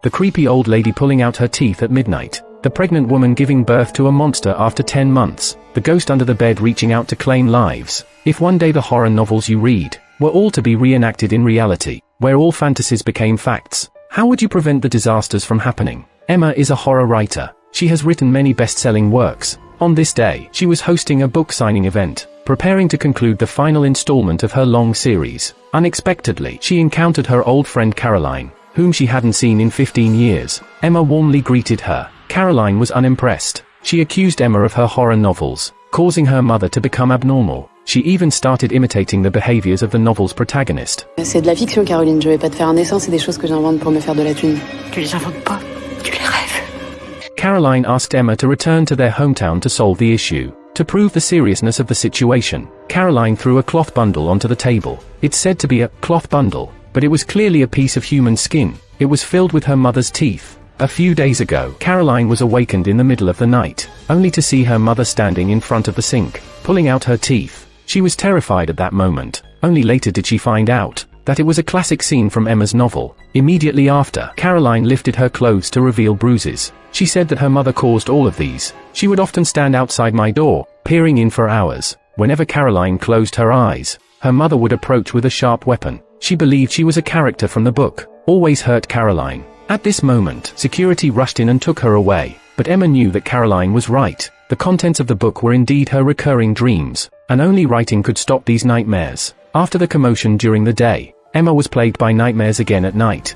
The creepy old lady pulling out her teeth at midnight. The pregnant woman giving birth to a monster after 10 months. The ghost under the bed reaching out to claim lives. If one day the horror novels you read were all to be reenacted in reality, where all fantasies became facts, how would you prevent the disasters from happening? Emma is a horror writer. She has written many best-selling works. On this day, she was hosting a book signing event, preparing to conclude the final installment of her long series. Unexpectedly, she encountered her old friend Caroline, whom she hadn't seen in 15 years. Emma warmly greeted her. Caroline was unimpressed. She accused Emma of her horror novels, causing her mother to become abnormal. She even started imitating the behaviors of the novel's protagonist. C'est de la fiction, Caroline. Je vais pas te faire un dessin, c'est des choses que j'invente pour me faire de la thune. Tu les inventes pas, tu les rêves. Caroline asked Emma to return to their hometown to solve the issue. To prove the seriousness of the situation, Caroline threw a cloth bundle onto the table. It's said to be a cloth bundle, but it was clearly a piece of human skin. It was filled with her mother's teeth. A few days ago, Caroline was awakened in the middle of the night, only to see her mother standing in front of the sink, pulling out her teeth. She was terrified at that moment. Only later did she find out that it was a classic scene from Emma's novel. Immediately after, Caroline lifted her clothes to reveal bruises. She said that her mother caused all of these. She would often stand outside my door, peering in for hours. Whenever Caroline closed her eyes, her mother would approach with a sharp weapon. She believed she was a character from the book. Always hurt Caroline. At this moment, security rushed in and took her away. But Emma knew that Caroline was right. The contents of the book were indeed her recurring dreams, and only writing could stop these nightmares. After the commotion during the day, Emma was plagued by nightmares again at night.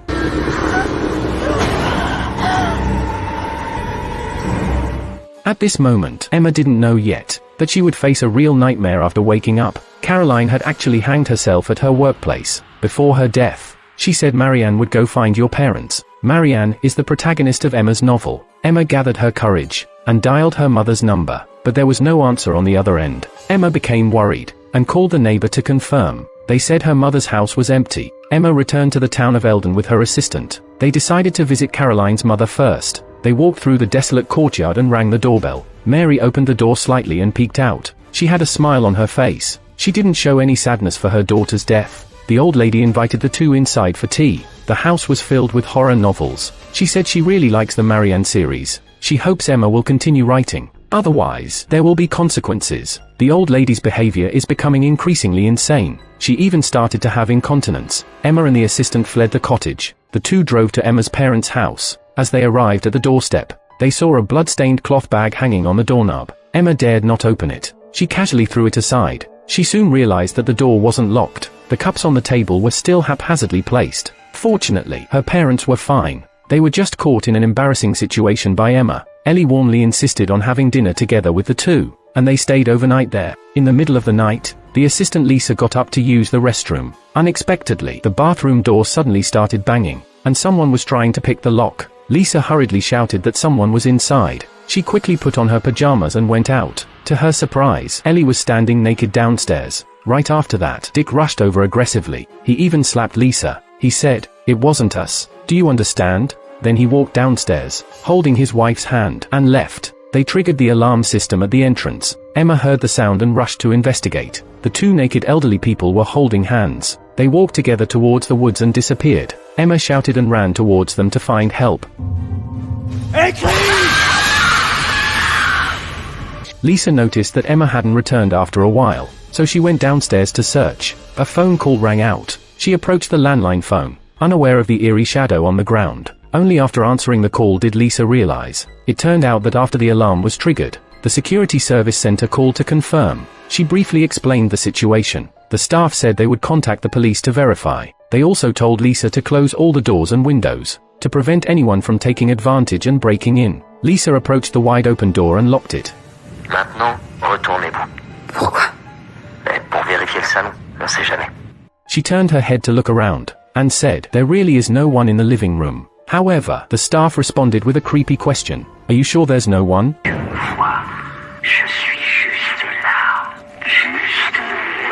At this moment, Emma didn't know yet that she would face a real nightmare after waking up. Caroline had actually hanged herself at her workplace. Before her death, she said Marianne would go find your parents. Marianne is the protagonist of Emma's novel. Emma gathered her courage and dialed her mother's number, but there was no answer on the other end. Emma became worried and called the neighbor to confirm. They said her mother's house was empty. Emma returned to the town of Eldon with her assistant. They decided to visit Caroline's mother first. They walked through the desolate courtyard and rang the doorbell. Mary opened the door slightly and peeked out. She had a smile on her face. She didn't show any sadness for her daughter's death. The old lady invited the two inside for tea. The house was filled with horror novels. She said she really likes the Marianne series. She hopes Emma will continue writing. Otherwise, there will be consequences. The old lady's behavior is becoming increasingly insane. She even started to have incontinence. Emma and the assistant fled the cottage. The two drove to Emma's parents' house. As they arrived at the doorstep, they saw a blood-stained cloth bag hanging on the doorknob. Emma dared not open it. She casually threw it aside. She soon realized that the door wasn't locked. The cups on the table were still haphazardly placed. Fortunately, her parents were fine. They were just caught in an embarrassing situation by Emma. Ellie warmly insisted on having dinner together with the two, and they stayed overnight there. In the middle of the night, the assistant Lisa got up to use the restroom. Unexpectedly, the bathroom door suddenly started banging, and someone was trying to pick the lock. Lisa hurriedly shouted that someone was inside. She quickly put on her pajamas and went out. To her surprise, Ellie was standing naked downstairs. Right after that, Dick rushed over aggressively. He even slapped Lisa. He said, "It wasn't us. Do you understand?" Then he walked downstairs, holding his wife's hand, and left. They triggered the alarm system at the entrance. Emma heard the sound and rushed to investigate. The two naked elderly people were holding hands. They walked together towards the woods and disappeared. Emma shouted and ran towards them to find help. Lisa noticed that Emma hadn't returned after a while, so she went downstairs to search. A phone call rang out. She approached the landline phone, unaware of the eerie shadow on the ground. Only after answering the call did Lisa realize. It turned out that after the alarm was triggered, the security service center called to confirm. She briefly explained the situation. The staff said they would contact the police to verify. They also told Lisa to close all the doors and windows, to prevent anyone from taking advantage and breaking in. Lisa approached the wide-open door and locked it. Maintenant, retournez-vous. Pourquoi? Pour vérifier le salon, on sait jamais. She turned her head to look around, and said, "There really is no one in the living room." However, the staff responded with a creepy question. "Are you sure there's no one?" Je suis juste là. Juste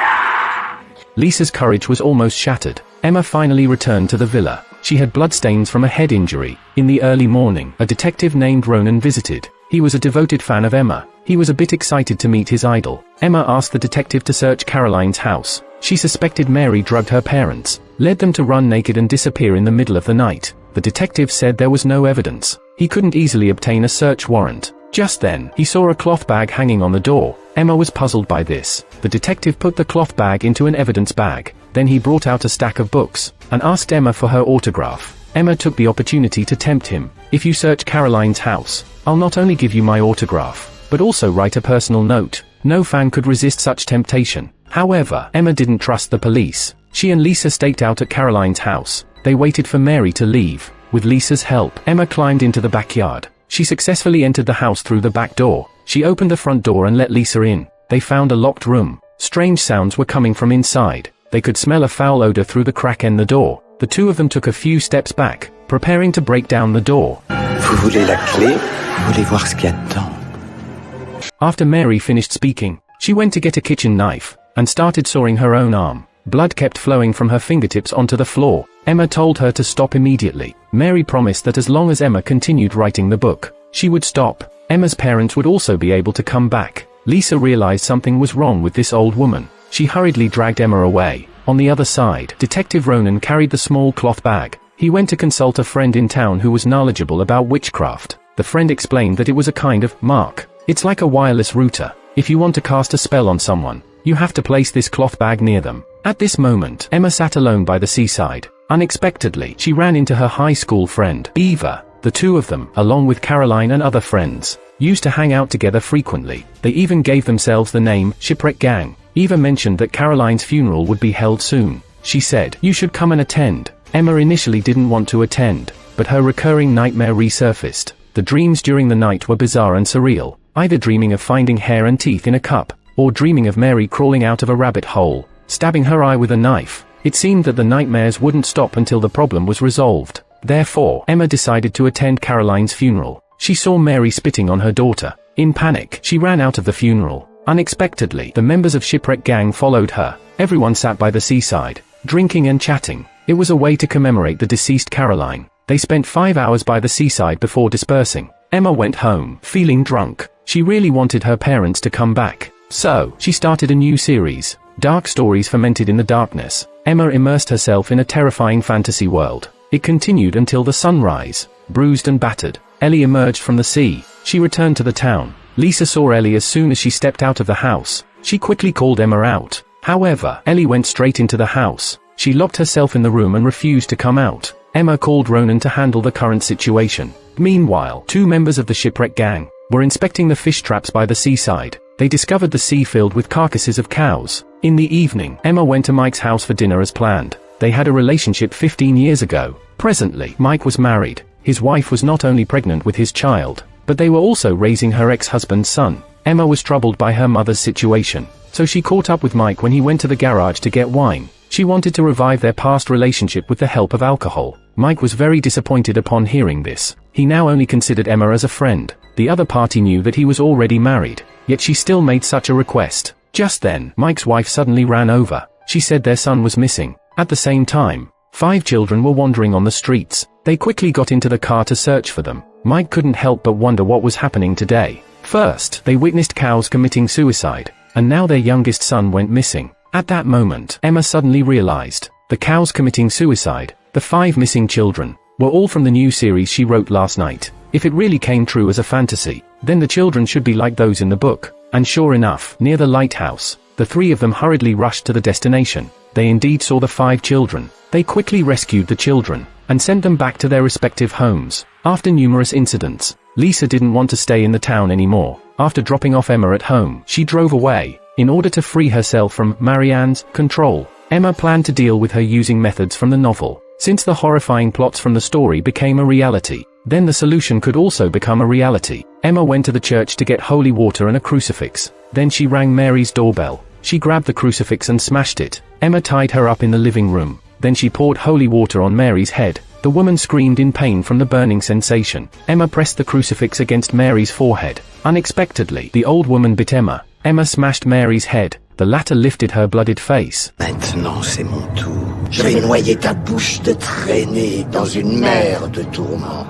là. Lisa's courage was almost shattered. Emma finally returned to the villa. She had bloodstains from a head injury. In the early morning, a detective named Ronan visited. He was a devoted fan of Emma. He was a bit excited to meet his idol. Emma asked the detective to search Caroline's house. She suspected Mary drugged her parents, led them to run naked and disappear in the middle of the night. The detective said there was no evidence. He couldn't easily obtain a search warrant. Just then, he saw a cloth bag hanging on the door. Emma was puzzled by this. The detective put the cloth bag into an evidence bag. Then he brought out a stack of books and asked Emma for her autograph. Emma took the opportunity to tempt him. If you search Caroline's house, I'll not only give you my autograph, but also write a personal note. No fan could resist such temptation. However, Emma didn't trust the police. She and Lisa staked out at Caroline's house. They waited for Mary to leave. With Lisa's help, Emma climbed into the backyard. She successfully entered the house through the back door. She opened the front door and let Lisa in. They found a locked room. Strange sounds were coming from inside. They could smell a foul odor through the crack in the door. The two of them took a few steps back, preparing to break down the door. Vous voulez la clé? Vous voulez voir ce qu'il y a dedans? After Mary finished speaking, she went to get a kitchen knife and started sawing her own arm. Blood kept flowing from her fingertips onto the floor. Emma told her to stop immediately. Mary promised that as long as Emma continued writing the book, she would stop. Emma's parents would also be able to come back. Lisa realized something was wrong with this old woman. She hurriedly dragged Emma away. On the other side, Detective Ronan carried the small cloth bag. He went to consult a friend in town who was knowledgeable about witchcraft. The friend explained that it was a kind of mark. It's like a wireless router. If you want to cast a spell on someone, you have to place this cloth bag near them. At this moment, Emma sat alone by the seaside. Unexpectedly, she ran into her high school friend, Eva. The two of them, along with Caroline and other friends, used to hang out together frequently. They even gave themselves the name Shipwreck Gang. Eva mentioned that Caroline's funeral would be held soon. She said, "You should come and attend." Emma initially didn't want to attend, but her recurring nightmare resurfaced. The dreams during the night were bizarre and surreal, either dreaming of finding hair and teeth in a cup, or dreaming of Mary crawling out of a rabbit hole, stabbing her eye with a knife. It seemed that the nightmares wouldn't stop until the problem was resolved. Therefore, Emma decided to attend Caroline's funeral. She saw Mary spitting on her daughter. In panic, she ran out of the funeral. Unexpectedly, the members of Shipwreck Gang followed her. Everyone sat by the seaside, drinking and chatting. It was a way to commemorate the deceased Caroline. They spent 5 hours by the seaside before dispersing. Emma went home, feeling drunk. She really wanted her parents to come back. So, she started a new series, Dark Stories Fermented in the Darkness. Emma immersed herself in a terrifying fantasy world. It continued until the sunrise. Bruised and battered, Ellie emerged from the sea. She returned to the town. Lisa saw Ellie as soon as she stepped out of the house. She quickly called Emma out. However, Ellie went straight into the house. She locked herself in the room and refused to come out. Emma called Ronan to handle the current situation. Meanwhile, two members of the Shipwreck Gang were inspecting the fish traps by the seaside. They discovered the sea filled with carcasses of cows. In the evening, Emma went to Mike's house for dinner as planned. They had a relationship 15 years ago. Presently, Mike was married. His wife was not only pregnant with his child, but they were also raising her ex-husband's son. Emma was troubled by her mother's situation, so she caught up with Mike when he went to the garage to get wine. She wanted to revive their past relationship with the help of alcohol. Mike was very disappointed upon hearing this. He now only considered Emma as a friend. The other party knew that he was already married, yet she still made such a request. Just then, Mike's wife suddenly ran over. She said their son was missing. At the same time, 5 children were wandering on the streets. They quickly got into the car to search for them. Mike couldn't help but wonder what was happening today. First, they witnessed cows committing suicide, and now their youngest son went missing. At that moment, Emma suddenly realized, the cows committing suicide, the 5 missing children, were all from the new series she wrote last night. If it really came true as a fantasy, then the children should be like those in the book. And sure enough, near the lighthouse, the 3 of them hurriedly rushed to the destination. They indeed saw the 5 children. They quickly rescued the children and sent them back to their respective homes. After numerous incidents, Lisa didn't want to stay in the town anymore. After dropping off Emma at home, she drove away. In order to free herself from Marianne's control, Emma planned to deal with her using methods from the novel. Since the horrifying plots from the story became a reality, then the solution could also become a reality. Emma went to the church to get holy water and a crucifix. Then she rang Mary's doorbell. She grabbed the crucifix and smashed it. Emma tied her up in the living room. Then she poured holy water on Mary's head. The woman screamed in pain from the burning sensation. Emma pressed the crucifix against Mary's forehead. Unexpectedly, the old woman bit Emma. Emma smashed Mary's head. The latter lifted her blooded face. Maintenant c'est mon tour. Je vais noyer ta bouche de traînée dans une mer de tourments.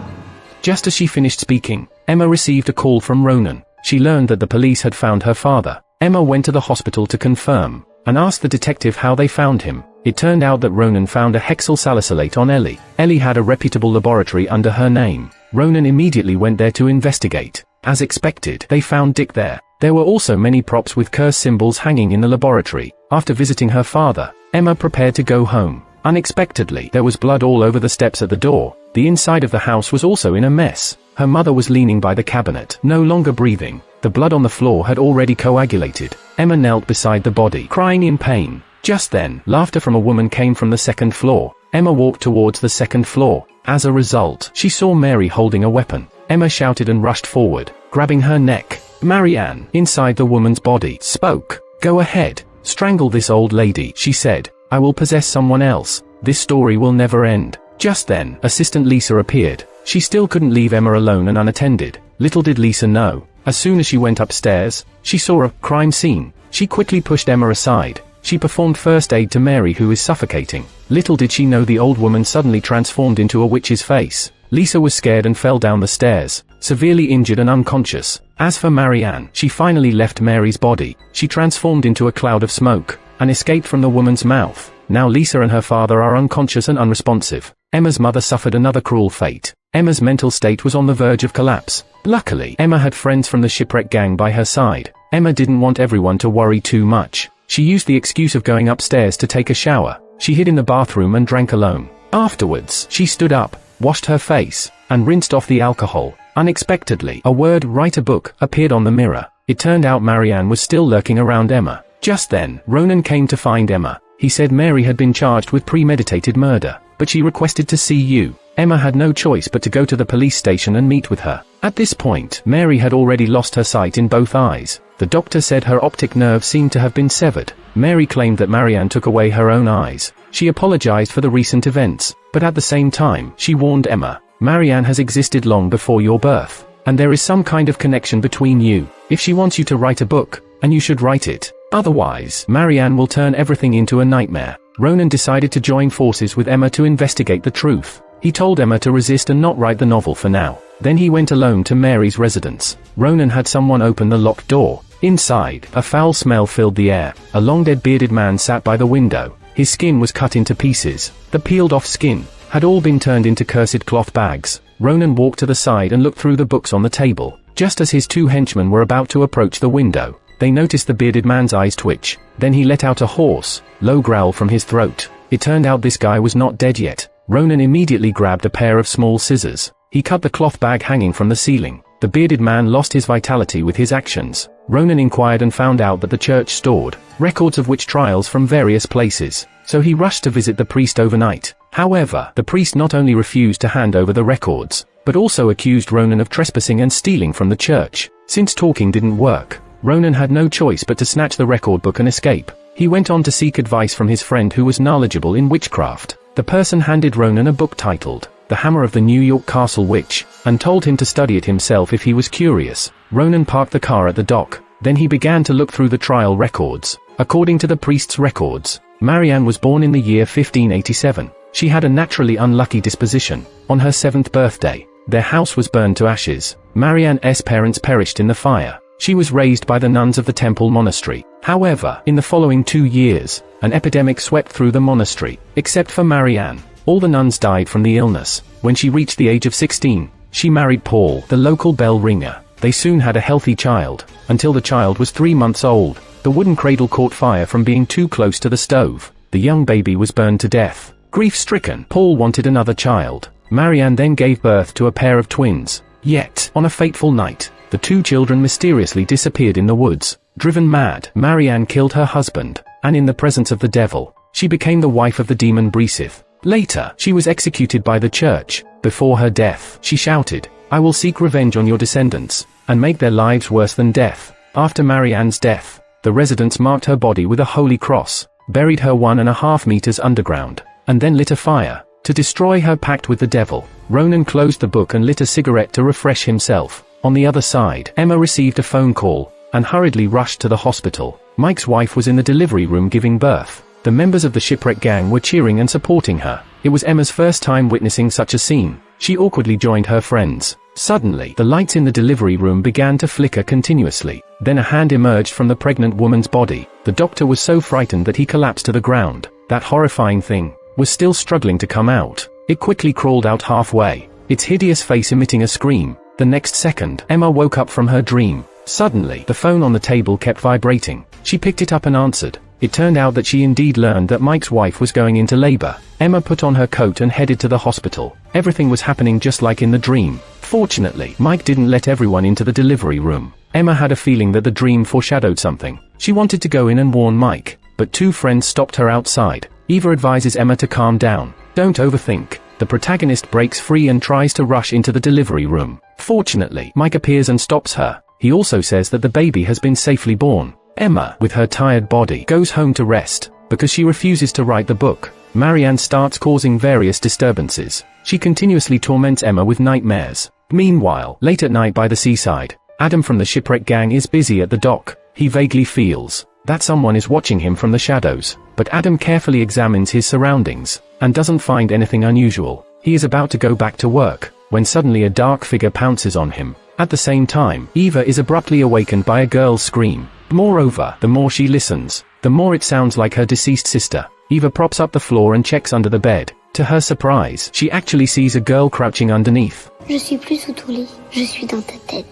Just as she finished speaking, Emma received a call from Ronan. She learned that the police had found her father. Emma went to the hospital to confirm, and asked the detective how they found him. It turned out that Ronan found a hexyl salicylate on Ellie. Ellie had a reputable laboratory under her name. Ronan immediately went there to investigate. As expected, they found Dick there. There were also many props with curse symbols hanging in the laboratory. After visiting her father, Emma prepared to go home. Unexpectedly, there was blood all over the steps at the door. The inside of the house was also in a mess. Her mother was leaning by the cabinet, no longer breathing. The blood on the floor had already coagulated. Emma knelt beside the body, crying in pain. Just then, laughter from a woman came from the second floor. Emma walked towards the second floor. As a result, she saw Mary holding a weapon. Emma shouted and rushed forward, grabbing her neck. Marianne, inside the woman's body, spoke. "Go ahead. Strangle this old lady," she said. "I will possess someone else. This story will never end." Just then, Assistant Lisa appeared. She still couldn't leave Emma alone and unattended. Little did Lisa know. As soon as she went upstairs, she saw a crime scene. She quickly pushed Emma aside. She performed first aid to Mary, who is suffocating. Little did she know the old woman suddenly transformed into a witch's face. Lisa was scared and fell down the stairs, severely injured and unconscious. As for Marianne, she finally left Mary's body. She transformed into a cloud of smoke and escaped from the woman's mouth. Now Lisa and her father are unconscious and unresponsive. Emma's mother suffered another cruel fate. Emma's mental state was on the verge of collapse. Luckily, Emma had friends from the shipwreck gang by her side. Emma didn't want everyone to worry too much. She used the excuse of going upstairs to take a shower. She hid in the bathroom and drank alone. Afterwards, she stood up, washed her face, and rinsed off the alcohol. Unexpectedly, a word "write a book" appeared on the mirror. It turned out Marianne was still lurking around Emma. Just then, Ronan came to find Emma. He said Mary had been charged with premeditated murder, but she requested to see you. Emma had no choice but to go to the police station and meet with her. At this point, Mary had already lost her sight in both eyes. The doctor said her optic nerve seemed to have been severed. Mary claimed that Marianne took away her own eyes. She apologized for the recent events, but at the same time, she warned Emma, "Marianne has existed long before your birth, and there is some kind of connection between you. If she wants you to write a book, and you should write it. Otherwise, Marianne will turn everything into a nightmare." Ronan decided to join forces with Emma to investigate the truth. He told Emma to resist and not write the novel for now. Then he went alone to Mary's residence. Ronan had someone open the locked door. Inside, a foul smell filled the air. A long-dead bearded man sat by the window. His skin was cut into pieces. The peeled-off skin had all been turned into cursed cloth bags. Ronan walked to the side and looked through the books on the table. Just as his two henchmen were about to approach the window, they noticed the bearded man's eyes twitch. Then he let out a hoarse, low growl from his throat. It turned out this guy was not dead yet. Ronan immediately grabbed a pair of small scissors. He cut the cloth bag hanging from the ceiling. The bearded man lost his vitality with his actions. Ronan inquired and found out that the church stored records of witch trials from various places, so he rushed to visit the priest overnight. However, the priest not only refused to hand over the records, but also accused Ronan of trespassing and stealing from the church. Since talking didn't work, Ronan had no choice but to snatch the record book and escape. He went on to seek advice from his friend who was knowledgeable in witchcraft. The person handed Ronan a book titled The Hammer of the New York Castle Witch, and told him to study it himself if he was curious. Ronan parked the car at the dock. Then he began to look through the trial records. According to the priest's records, Marianne was born in the year 1587. She had a naturally unlucky disposition. On her 7th birthday, their house was burned to ashes. Marianne's parents perished in the fire. She was raised by the nuns of the Temple Monastery. However, in the following 2 years, an epidemic swept through the monastery. Except for Marianne, all the nuns died from the illness. When she reached the age of 16, she married Paul, the local bell ringer. They soon had a healthy child, until the child was 3 months old. The wooden cradle caught fire from being too close to the stove. The young baby was burned to death. Grief-stricken, Paul wanted another child. Marianne then gave birth to a pair of twins. Yet, on a fateful night, the two children mysteriously disappeared in the woods. Driven mad, Marianne killed her husband, and in the presence of the devil, she became the wife of the demon Brisith. Later, she was executed by the church. Before her death, she shouted, "I will seek revenge on your descendants, and make their lives worse than death." After Marianne's death, the residents marked her body with a holy cross, buried her 1.5 meters underground, and then lit a fire to destroy her pact with the devil. Ronan closed the book and lit a cigarette to refresh himself. On the other side, Emma received a phone call and hurriedly rushed to the hospital. Mike's wife was in the delivery room giving birth. The members of the shipwreck gang were cheering and supporting her. It was Emma's first time witnessing such a scene. She awkwardly joined her friends. Suddenly, the lights in the delivery room began to flicker continuously. Then a hand emerged from the pregnant woman's body. The doctor was so frightened that he collapsed to the ground. that horrifying thing, was still struggling to come out. It quickly crawled out halfway, its hideous face emitting a scream. The next second, Emma woke up from her dream. Suddenly, the phone on the table kept vibrating. She picked it up and answered. It turned out that she indeed learned that Mike's wife was going into labor. Emma put on her coat and headed to the hospital. Everything was happening just like in the dream. Fortunately, Mike didn't let everyone into the delivery room. Emma had a feeling that the dream foreshadowed something. She wanted to go in and warn Mike, but two friends stopped her outside. Eva advises Emma to calm down. Don't overthink. The protagonist breaks free and tries to rush into the delivery room. Fortunately, Mike appears and stops her. He also says that the baby has been safely born. Emma, with her tired body, goes home to rest. Because she refuses to write the book, Marianne starts causing various disturbances. She continuously torments Emma with nightmares. Meanwhile, late at night by the seaside, Adam from the shipwreck gang is busy at the dock. He vaguely feels that someone is watching him from the shadows, but Adam carefully examines his surroundings and doesn't find anything unusual. He is about to go back to work when suddenly a dark figure pounces on him. At the same time, Eva is abruptly awakened by a girl's scream. Moreover, the more she listens, the more it sounds like her deceased sister. Eva props up the floor and checks under the bed. To her surprise, she actually sees a girl crouching underneath. Je suis plus sous ton lit, je suis dans ta tête.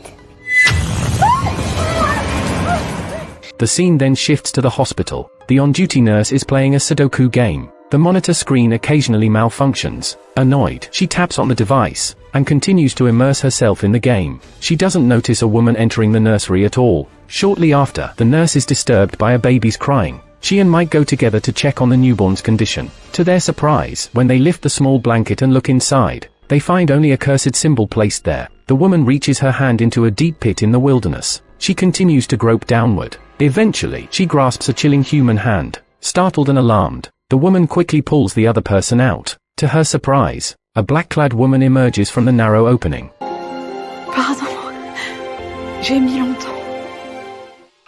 The scene then shifts to the hospital. The on-duty nurse is playing a Sudoku game. The monitor screen occasionally malfunctions. Annoyed, she taps on the device and continues to immerse herself in the game. She doesn't notice a woman entering the nursery at all. Shortly after, the nurse is disturbed by a baby's crying. She and Mike go together to check on the newborn's condition. To their surprise, when they lift the small blanket and look inside, they find only a cursed symbol placed there. The woman reaches her hand into a deep pit in the wilderness. She continues to grope downward. Eventually, she grasps a chilling human hand. Startled and alarmed, the woman quickly pulls the other person out. To her surprise, a black-clad woman emerges from the narrow opening. Pardon. J'ai mis longtemps.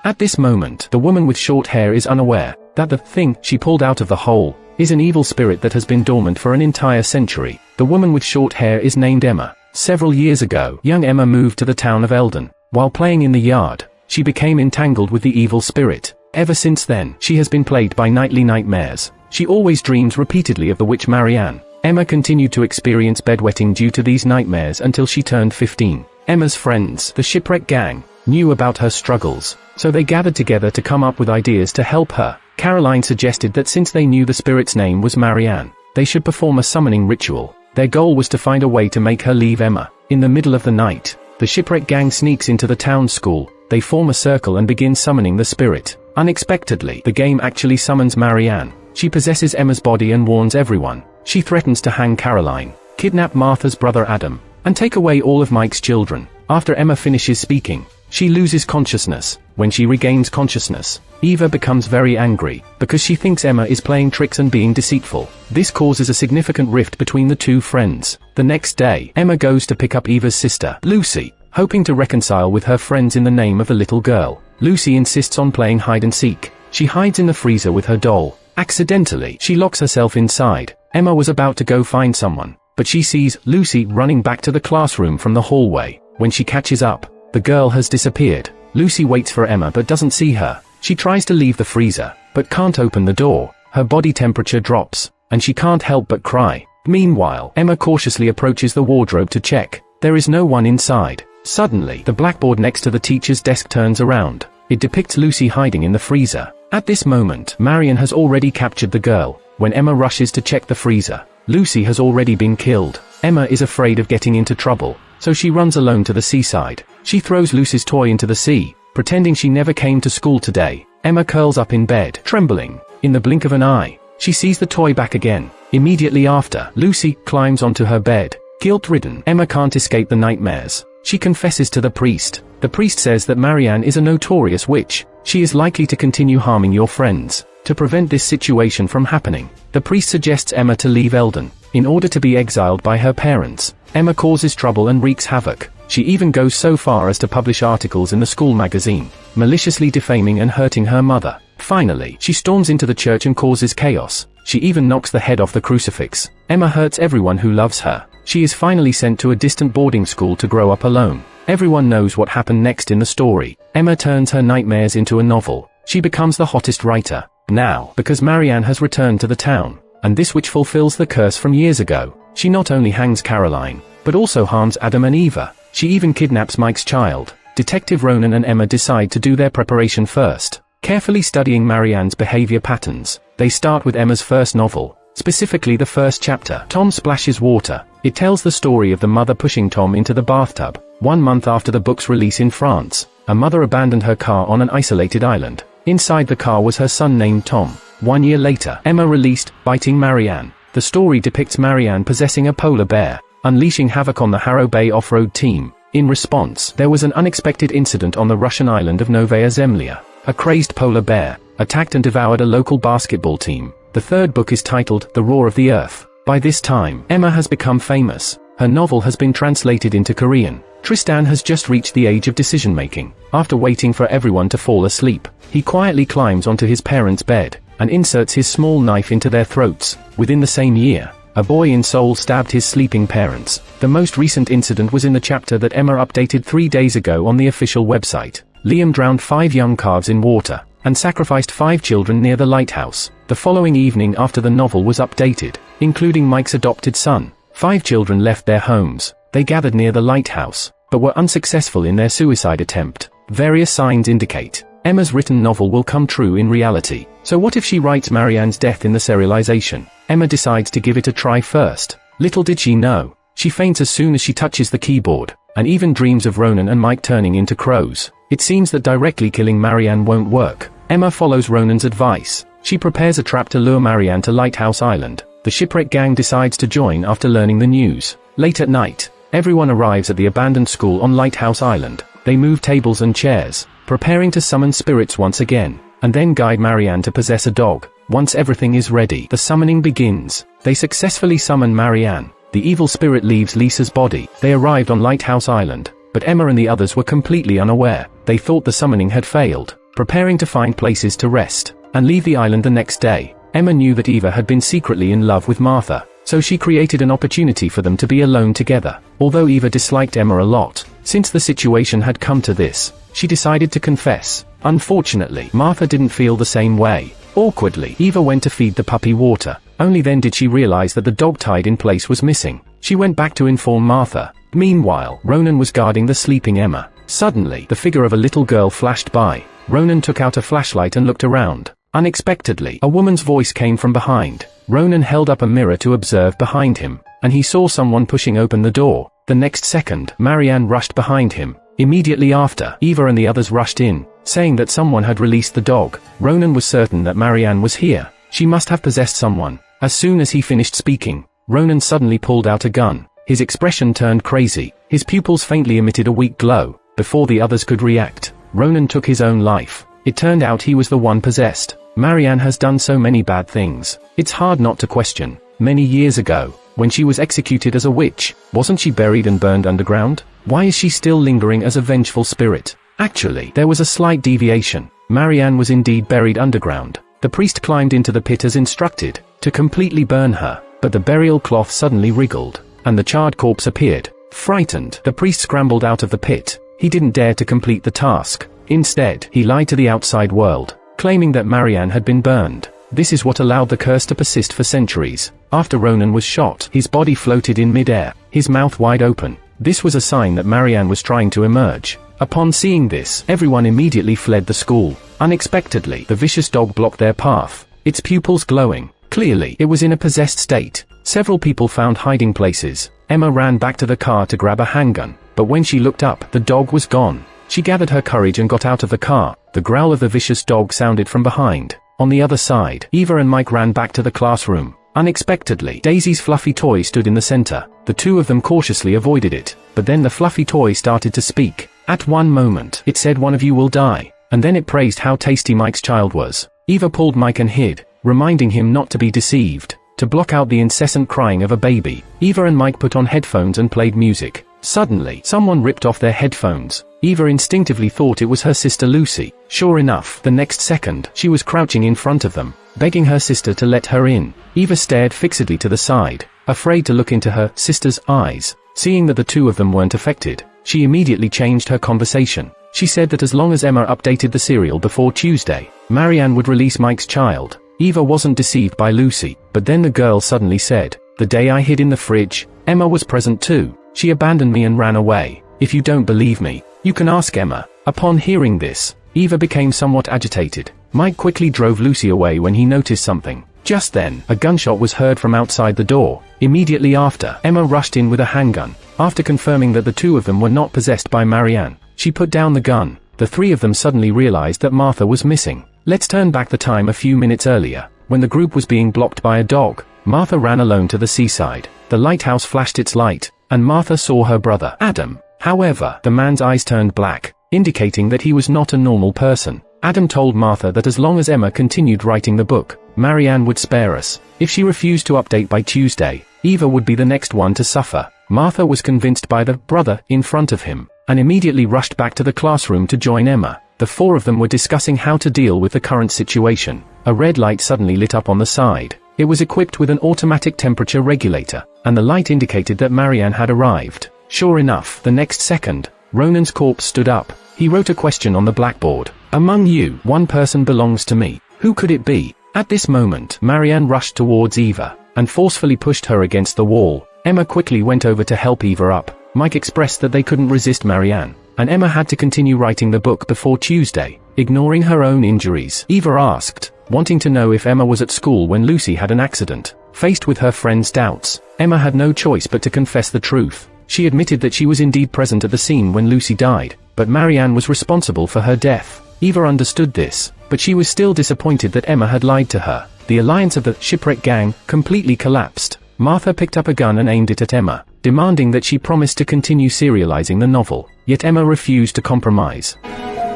At this moment, the woman with short hair is unaware that the thing she pulled out of the hole is an evil spirit that has been dormant for an entire century. The woman with short hair is named Emma. Several years ago, young Emma moved to the town of Eldon. While playing in the yard, she became entangled with the evil spirit. Ever since then, she has been plagued by nightly nightmares. She always dreams repeatedly of the witch Marianne. Emma continued to experience bedwetting due to these nightmares until she turned 15. Emma's friends, the shipwreck gang, knew about her struggles, so they gathered together to come up with ideas to help her. Caroline suggested that since they knew the spirit's name was Marianne, they should perform a summoning ritual. Their goal was to find a way to make her leave Emma. In the middle of the night, the shipwreck gang sneaks into the town school. They form a circle and begin summoning the spirit. Unexpectedly, the game actually summons Marianne. She possesses Emma's body and warns everyone. She threatens to hang Caroline, kidnap Martha's brother Adam, and take away all of Mike's children. After Emma finishes speaking, she loses consciousness. When she regains consciousness, Eva becomes very angry, because she thinks Emma is playing tricks and being deceitful. This causes a significant rift between the two friends. The next day, Emma goes to pick up Eva's sister, Lucy, hoping to reconcile with her friends in the name of the little girl. Lucy insists on playing hide-and-seek. She hides in the freezer with her doll. Accidentally, she locks herself inside. Emma was about to go find someone, but she sees Lucy running back to the classroom from the hallway. When she catches up, the girl has disappeared. Lucy waits for Emma but doesn't see her. She tries to leave the freezer, but can't open the door. Her body temperature drops, and she can't help but cry. Meanwhile, Emma cautiously approaches the wardrobe to check. There is no one inside. Suddenly, the blackboard next to the teacher's desk turns around. It depicts Lucy hiding in the freezer. At this moment, Marion has already captured the girl. When Emma rushes to check the freezer, Lucy has already been killed. Emma is afraid of getting into trouble, so she runs alone to the seaside. She throws Lucy's toy into the sea, pretending she never came to school today. Emma curls up in bed, trembling. In the blink of an eye, she sees the toy back again. Immediately after, Lucy climbs onto her bed. Guilt-ridden, Emma can't escape the nightmares. She confesses to the priest. The priest says that Marianne is a notorious witch. She is likely to continue harming your friends. To prevent this situation from happening, the priest suggests Emma to leave Eldon, in order to be exiled by her parents. Emma causes trouble and wreaks havoc. She even goes so far as to publish articles in the school magazine, maliciously defaming and hurting her mother. Finally, she storms into the church and causes chaos. She even knocks the head off the crucifix. Emma hurts everyone who loves her. She is finally sent to a distant boarding school to grow up alone. Everyone knows what happened next in the story. Emma turns her nightmares into a novel. She becomes the hottest writer. Now, because Marianne has returned to the town, and this witch fulfills the curse from years ago, she not only hangs Caroline, but also harms Adam and Eva. She even kidnaps Mike's child. Detective Ronan and Emma decide to do their preparation first, carefully studying Marianne's behavior patterns. They start with Emma's first novel, specifically the first chapter, Tom Splashes Water. It tells the story of the mother pushing Tom into the bathtub. 1 month after the book's release in France, a mother abandoned her car on an isolated island. Inside the car was her son named Tom. 1 year later, Emma released Biting Marianne. The story depicts Marianne possessing a polar bear, unleashing havoc on the Harrow Bay off-road team. In response, there was an unexpected incident on the Russian island of Novaya Zemlya. A crazed polar bear attacked and devoured a local basketball team. The third book is titled The Roar of the Earth. By this time, Emma has become famous. Her novel has been translated into Korean. Tristan has just reached the age of decision-making. After waiting for everyone to fall asleep, he quietly climbs onto his parents' bed and inserts his small knife into their throats. Within the same year, a boy in Seoul stabbed his sleeping parents. The most recent incident was in the chapter that Emma updated 3 days ago on the official website. Liam drowned 5 young calves in water and sacrificed 5 children near the lighthouse. The following evening after the novel was updated, including Mike's adopted son, 5 children left their homes. They gathered near the lighthouse, but were unsuccessful in their suicide attempt. Various signs indicate Emma's written novel will come true in reality. So what if she writes Marianne's death in the serialization? Emma decides to give it a try first. Little did she know, she faints as soon as she touches the keyboard, and even dreams of Ronan and Mike turning into crows. It seems that directly killing Marianne won't work. Emma follows Ronan's advice. She prepares a trap to lure Marianne to Lighthouse Island. The shipwreck gang decides to join after learning the news. Late at night, everyone arrives at the abandoned school on Lighthouse Island. They move tables and chairs, preparing to summon spirits once again, and then guide Marianne to possess a dog. Once everything is ready, the summoning begins. They successfully summon Marianne. The evil spirit leaves Lisa's body. They arrived on Lighthouse Island, but Emma and the others were completely unaware. They thought the summoning had failed, preparing to find places to rest and leave the island the next day. Emma knew that Eva had been secretly in love with Martha, so she created an opportunity for them to be alone together. Although Eva disliked Emma a lot, since the situation had come to this, she decided to confess. Unfortunately, Martha didn't feel the same way. Awkwardly, Eva went to feed the puppy water. Only then did she realize that the dog tied in place was missing. She went back to inform Martha. Meanwhile, Ronan was guarding the sleeping Emma. Suddenly, the figure of a little girl flashed by. Ronan took out a flashlight and looked around. Unexpectedly, a woman's voice came from behind. Ronan held up a mirror to observe behind him, and he saw someone pushing open the door. The next second, Marianne rushed behind him. Immediately after, Eva and the others rushed in, saying that someone had released the dog. Ronan was certain that Marianne was here. She must have possessed someone. As soon as he finished speaking, Ronan suddenly pulled out a gun. His expression turned crazy. His pupils faintly emitted a weak glow. Before the others could react, Ronan took his own life. It turned out he was the one possessed. Marianne has done so many bad things. It's hard not to question. Many years ago, when she was executed as a witch, wasn't she buried and burned underground? Why is she still lingering as a vengeful spirit? Actually, there was a slight deviation. Marianne was indeed buried underground. The priest climbed into the pit as instructed, to completely burn her, but the burial cloth suddenly wriggled, and the charred corpse appeared. Frightened, the priest scrambled out of the pit. He didn't dare to complete the task. Instead, he lied to the outside world, claiming that Marianne had been burned. This is what allowed the curse to persist for centuries. After Ronan was shot, his body floated in mid-air, his mouth wide open. This was a sign that Marianne was trying to emerge. Upon seeing this, everyone immediately fled the school. Unexpectedly, the vicious dog blocked their path, its pupils glowing. Clearly, it was in a possessed state. Several people found hiding places. Emma ran back to the car to grab a handgun, but when she looked up, the dog was gone. She gathered her courage and got out of the car. The growl of the vicious dog sounded from behind. On the other side, Eva and Mike ran back to the classroom. Unexpectedly, Daisy's fluffy toy stood in the center. The two of them cautiously avoided it, but then the fluffy toy started to speak. At one moment, it said, "One of you will die," and then it praised how tasty Mike's child was. Eva pulled Mike and hid, reminding him not to be deceived. To block out the incessant crying of a baby, Eva and Mike put on headphones and played music. Suddenly, someone ripped off their headphones. Eva instinctively thought it was her sister Lucy. Sure enough, the next second, she was crouching in front of them, begging her sister to let her in. Eva stared fixedly to the side, afraid to look into her sister's eyes. Seeing that the two of them weren't affected, she immediately changed her conversation. She said that as long as Emma updated the serial before Tuesday, Marianne would release Mike's child. Eva wasn't deceived by Lucy, but then the girl suddenly said, "The day I hid in the fridge, Emma was present too. She abandoned me and ran away. If you don't believe me, you can ask Emma." Upon hearing this, Eva became somewhat agitated. Mike quickly drove Lucy away when he noticed something. Just then, a gunshot was heard from outside the door. Immediately after, Emma rushed in with a handgun. After confirming that the two of them were not possessed by Marianne, she put down the gun. The three of them suddenly realized that Martha was missing. Let's turn back the time a few minutes earlier. When the group was being blocked by a dog, Martha ran alone to the seaside. The lighthouse flashed its light, and Martha saw her brother, Adam. However, the man's eyes turned black, indicating that he was not a normal person. Adam told Martha that as long as Emma continued writing the book, Marianne would spare us. If she refused to update by Tuesday, Eva would be the next one to suffer. Martha was convinced by the brother in front of him, and immediately rushed back to the classroom to join Emma. The four of them were discussing how to deal with the current situation. A red light suddenly lit up on the side. It was equipped with an automatic temperature regulator, and the light indicated that Marianne had arrived. Sure enough, the next second, Ronan's corpse stood up. He wrote a question on the blackboard. "Among you, one person belongs to me. Who could it be?" At this moment, Marianne rushed towards Eva, and forcefully pushed her against the wall. Emma quickly went over to help Eva up. Mike expressed that they couldn't resist Marianne, and Emma had to continue writing the book before Tuesday, ignoring her own injuries. Eva asked, wanting to know if Emma was at school when Lucy had an accident. Faced with her friend's doubts, Emma had no choice but to confess the truth. She admitted that she was indeed present at the scene when Lucy died, but Marianne was responsible for her death. Eva understood this, but she was still disappointed that Emma had lied to her. The alliance of the Shipwreck Gang completely collapsed. Martha picked up a gun and aimed it at Emma, demanding that she promise to continue serializing the novel. Yet Emma refused to compromise.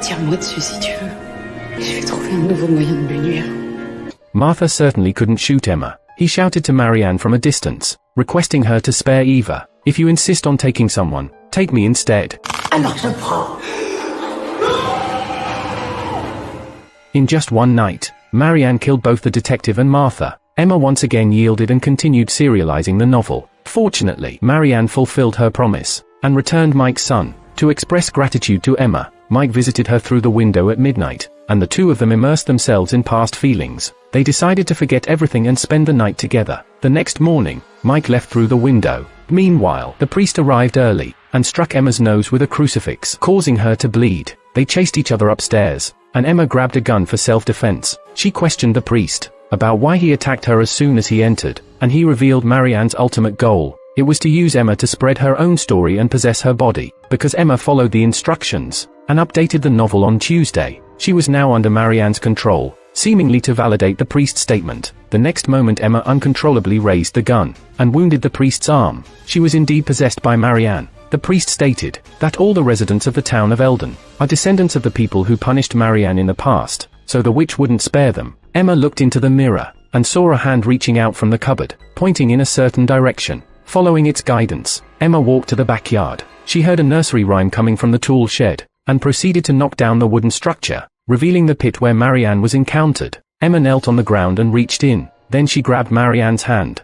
Tire-moi dessus si tu veux. Je vais trouver un nouveau moyen de me nuire. Martha certainly couldn't shoot Emma. He shouted to Marianne from a distance, requesting her to spare Eva. "If you insist on taking someone, take me instead." Alors je prends. In just one night, Marianne killed both the detective and Martha. Emma once again yielded and continued serializing the novel. Fortunately, Marianne fulfilled her promise, and returned Mike's son. To express gratitude to Emma, Mike visited her through the window at midnight, and the two of them immersed themselves in past feelings. They decided to forget everything and spend the night together. The next morning, Mike left through the window. Meanwhile, the priest arrived early, and struck Emma's nose with a crucifix, causing her to bleed. They chased each other upstairs, and Emma grabbed a gun for self-defense. She questioned the priest about why he attacked her as soon as he entered, and he revealed Marianne's ultimate goal. It was to use Emma to spread her own story and possess her body. Because Emma followed the instructions, and updated the novel on Tuesday, she was now under Marianne's control, seemingly to validate the priest's statement. The next moment Emma uncontrollably raised the gun, and wounded the priest's arm. She was indeed possessed by Marianne. The priest stated that all the residents of the town of Eldon are descendants of the people who punished Marianne in the past, so the witch wouldn't spare them. Emma looked into the mirror, and saw a hand reaching out from the cupboard, pointing in a certain direction. Following its guidance, Emma walked to the backyard. She heard a nursery rhyme coming from the tool shed, and proceeded to knock down the wooden structure, revealing the pit where Marianne was encountered. Emma knelt on the ground and reached in. Then she grabbed Marianne's hand,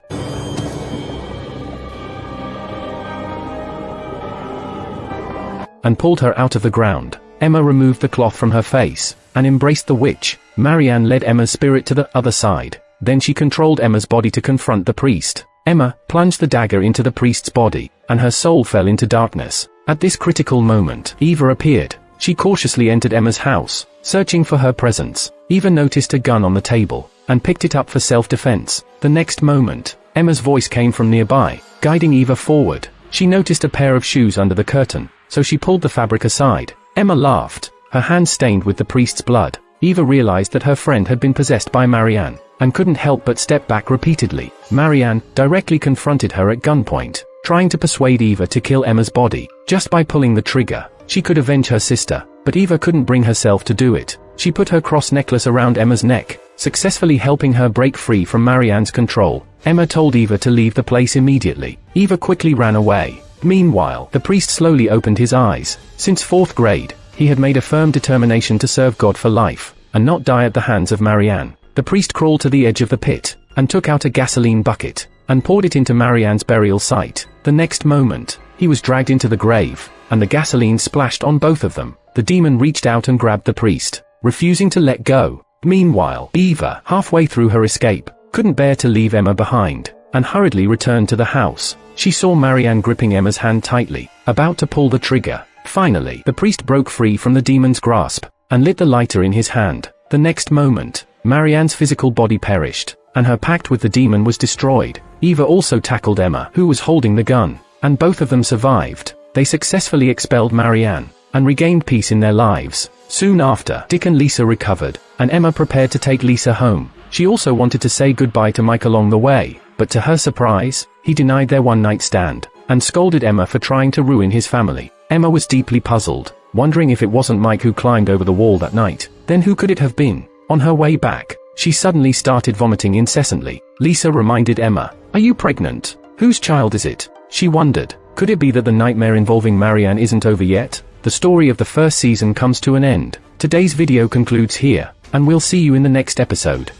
and pulled her out of the ground. Emma removed the cloth from her face, and embraced the witch. Marianne led Emma's spirit to the other side. Then she controlled Emma's body to confront the priest. Emma plunged the dagger into the priest's body, and her soul fell into darkness. At this critical moment, Eva appeared. She cautiously entered Emma's house, searching for her presence. Eva noticed a gun on the table, and picked it up for self-defense. The next moment, Emma's voice came from nearby, guiding Eva forward. She noticed a pair of shoes under the curtain, so she pulled the fabric aside. Emma laughed, her hands stained with the priest's blood. Eva realized that her friend had been possessed by Marianne, and couldn't help but step back repeatedly. Marianne directly confronted her at gunpoint, trying to persuade Eva to kill Emma's body. Just by pulling the trigger, she could avenge her sister, but Eva couldn't bring herself to do it. She put her cross necklace around Emma's neck, successfully helping her break free from Marianne's control. Emma told Eva to leave the place immediately. Eva quickly ran away. Meanwhile, the priest slowly opened his eyes. Since 4th grade, he had made a firm determination to serve God for life, and not die at the hands of Marianne. The priest crawled to the edge of the pit, and took out a gasoline bucket, and poured it into Marianne's burial site. The next moment, he was dragged into the grave, and the gasoline splashed on both of them. the demon reached out and grabbed the priest, refusing to let go. Meanwhile, Eva, halfway through her escape, couldn't bear to leave Emma behind, and hurriedly returned to the house. She saw Marianne gripping Emma's hand tightly, about to pull the trigger. Finally, the priest broke free from the demon's grasp, and lit the lighter in his hand. The next moment, Marianne's physical body perished, and her pact with the demon was destroyed. Eva also tackled Emma, who was holding the gun, and both of them survived. They successfully expelled Marianne, and regained peace in their lives. Soon after, Dick and Lisa recovered, and Emma prepared to take Lisa home. She also wanted to say goodbye to Mike along the way, but to her surprise, he denied their one-night stand, and scolded Emma for trying to ruin his family. Emma was deeply puzzled, wondering if it wasn't Mike who climbed over the wall that night. Then who could it have been? On her way back, she suddenly started vomiting incessantly. Lisa reminded Emma, "Are you pregnant? Whose child is it?" She wondered, could it be that the nightmare involving Marianne isn't over yet? The story of the first season comes to an end. Today's video concludes here, and we'll see you in the next episode.